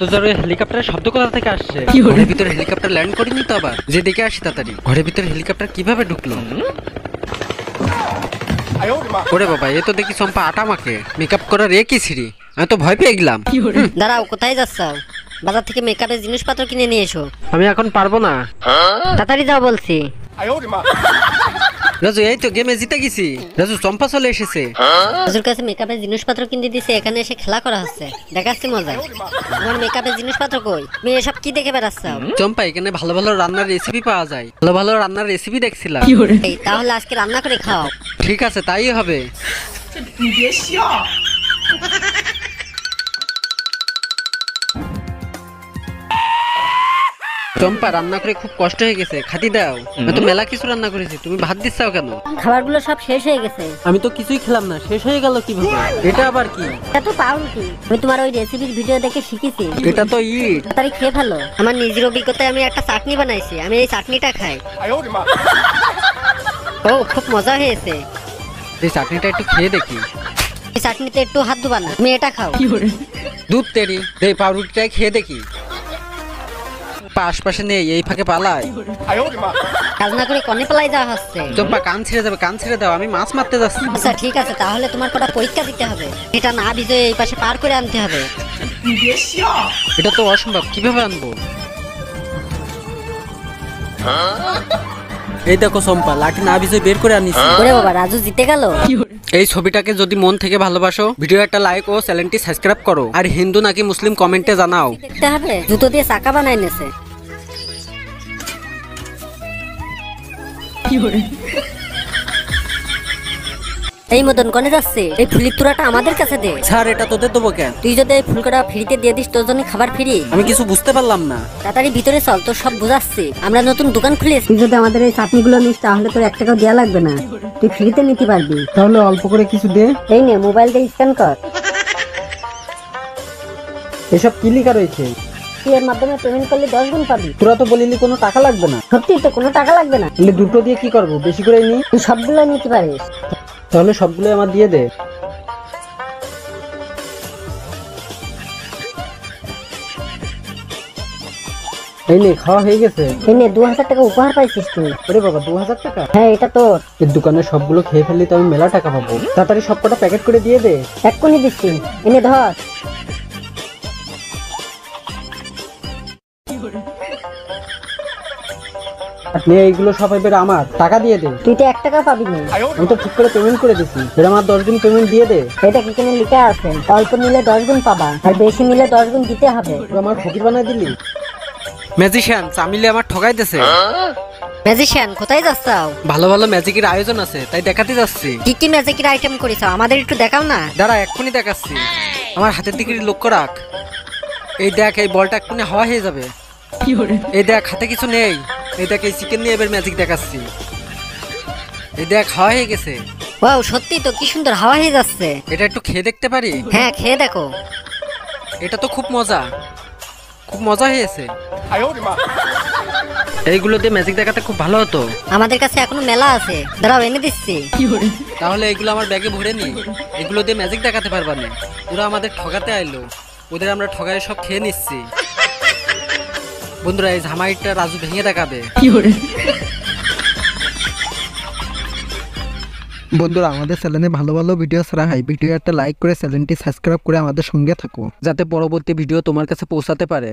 তো জোরে হেলিকপ্টারের শব্দ কোথা থেকে আসছে? ঘরের ভিতরে হেলিকপ্টার ল্যান্ড করেনি তো আবার? যে দেখে আসি তাড়াতাড়ি। ঘরের ভিতরে হেলিকপ্টার কিভাবে ঢুকলো? ওরে বাবা, এ তো দেখি চম্পা আটা মাখে। মেকআপ করার এ কি ছিড়ি? আমি তো ভয় পেয়ে গেলাম। দাঁড়াও, কোথায় যাচ্ছ? বাজার থেকে মেকআপের জিনিসপত্র কিনে নিয়ে এসো। আমি এখন পারবো না। তাড়াতাড়ি যাও বলছি। রাজু, এই তো গেমে জিতে গেছি। রাজু, চম্পা চলে এসেছে। রাজুর কাছে মেকআপের জিনিসপত্র কিনে দিছে, এখানে এসে খেলা করা হচ্ছে। দেখাচ্ছি মজা। তোমার মেকআপের জিনিসপত্র কই? তুমি এসব কি দেখে বেড়াচ্ছ? চম্পা, এখানে ভালো ভালো রান্নার রেসিপি পাওয়া যায়। ভালো ভালো রান্নার রেসিপি দেখছিলাম। এই তাহলে আজকে রান্না করে খাও। ঠিক আছে, তাই হবে। চম্পা, রান্না করে খুব কষ্ট হয়ে গেছে, খাতি দাও। আমি তো মেলা কিছু রান্না করেছি, তুমি ভাত দিচ্ছাও কেন? খাবারগুলো সব শেষ হয়ে গেছে। আমি তো কিছুই খেলাম না, শেষ হয়ে গেল কিভাবে? এটা আবার কি? এটা তো পাউরুটি। আমি তোমার ওই রেসিপির ভিডিও দেখে শিখেছি। এটা তো ইট। তাড়াতাড়ি খেয়ে ফেলো। আমার নিজের অভিজ্ঞতায় আমি একটা চাটনি বানাইছি, আমি এই চাটনিটা খাই। ও, খুব মজা হয়েছে। এই চাটনিটা একটু খেয়ে দেখি। এই চাটনিতে একটু হাত ধোবা না, তুমি এটা খাও। দুধ তেরি, এই পাউরুটিটাই খেয়ে দেখি। আশপাশে নেই, এই ফাঁকে পালাই। কাজ না করে কনে পালাই যাওয়া হচ্ছে। চম্পা, কান ছেড়ে যাবে, কান ছেড়ে দাও, আমি মাছ মারতে যাচ্ছি। আচ্ছা ঠিক আছে, তাহলে তোমার কটা পরীক্ষা দিতে হবে। এটা না ভিজে এই পাশে পার করে আনতে হবে। এটা তো অসম্ভব, কিভাবে আনবো? এই দেখো চম্পা, লাঠি না ভিজে বের করে আনিছি। ওরে বাবা, রাজু জিতে গেল। এই ছবিটাকে যদি মন থেকে ভালোবাসো, ভিডিও একটা লাইক ও চ্যানেলটি সাবস্ক্রাইব করো। আর হিন্দু নাকি মুসলিম কমেন্টে জানাও। দেখতে হবে, জুতো দিয়ে চাকা বানাই নেছে। এই মদন কনে যাচ্ছে? এই ফুলির তুরাটা আমাদের কাছে দে। স্যার, এটা তোদের দেবো কেন? তুই যদি এই ফুলকটা ফ্রিতে দিয়ে দিস, তোর জন্য খাবার ফ্রি। আমি কিছু বুঝতে পারলাম না। তাড়াতাড়ি ভিতরে চল, তোর সব বুঝাচ্ছি। আমরা নতুন দোকান খুলেছি। তুই যদি আমাদের এই চাটনিগুলো নিস, তাহলে তোর 1 টাকাও দেওয়া লাগবে না। তুই ফ্রিতে নিতে পারবি। তাহলে অল্প করে কিছু দে। এই নে, মোবাইল দিয়ে স্ক্যান কর। এসব কি লেখা রয়েছে? তুই এর মাধ্যমে পেমেন্ট করলে 10 গুণ পাবি। তোরা তো বলিলি কোনো টাকা লাগবে না। সত্যি তো, কোনো টাকা লাগবে না। তাহলে দুটো দিয়ে কি করবো? বেশি করে নি। তুই সবগুলো নিতে পারিস। তাহলে সবগুলো আমার দিয়ে দে। এই নে, খাওয়া হয়ে গেছে। এই নে, 2000 টাকা উপহার পাইছিস তুই। ওরে বাবা, 2000 টাকা? হ্যাঁ, এটা তোর। এর দোকানে সবগুলো খেয়ে ফেললে তো আমি মেলা টাকা পাবো। তাড়াতাড়ি সবকটা প্যাকেট করে দিয়ে দে। এক্ষুনি দিচ্ছি। এনে ধর। নে, এইগুলো সব এবার আমার। টাকা দিয়ে দে। তুই তো 1 টাকা পাবি না। আমি তো ঠিক করে পেমেন্ট করে দিছি। এর আমার 10 দিন পেমেন্ট দিয়ে দে। এটা কি কেন লেখা আছে? অল্প নিলে 10 গুণ পাবা, আর বেশি নিলে 10 গুণ দিতে হবে। তুই আমার ফকির বানাই দিলি। ম্যাজিশিয়ান চামিলে আমার ঠকাই দিছে। ম্যাজিশিয়ান, কোথায় যাচ্ছাও? ভালো ভালো ম্যাজিকের আয়োজন আছে, তাই দেখাতে যাচ্ছি। কি কি ম্যাজিকের আইটেম করেছ, আমাদের একটু দেখাও না। দাঁড়া, এক্ষুনি দেখাচ্ছি। আমার হাতের দিকে লক্ষ্য রাখ। এই দেখ, এই বলটা এক্ষুনি হাওয়া হয়ে যাবে। এই দেখ, হাতে কিছু নেই। এই দেখ, এই চিকেন নিয়ে এবার ম্যাজিক দেখাচ্ছি। এই দেখ, হাওয়া হয়ে গেছে। ওয়াও, সত্যি তো, কি সুন্দর হাওয়া হয়ে যাচ্ছে। এটা একটু খেয়ে দেখতে পারি? হ্যাঁ, খেয়ে দেখো। এটা তো খুব মজা, খুব মজা হয়েছে। এইগুলো দিয়ে ম্যাজিক দেখাতে খুব ভালো হতো। আমাদের কাছে এখনো মেলা আছে, দাঁড়াও এনে দিচ্ছি। তাহলে এগুলো আমার ব্যাগে ভরে নি। এগুলো দিয়ে ম্যাজিক দেখাতে পারবা না। ওরা আমাদের ঠকাতে আইলো, ওদের আমরা ঠগায় সব খেয়ে নিচ্ছি। বন্ধুরা, এই ঝামাইটা রাজু ভেঙে দেখাবে। বন্ধুরা, আমাদের চ্যানেলে ভালো ভালো ভিডিও ছাড়া হয়। ভিডিও একটা লাইক করে চ্যানেলটি সাবস্ক্রাইব করে আমাদের সঙ্গে থাকো, যাতে পরবর্তী ভিডিও তোমার কাছে পৌঁছাতে পারে।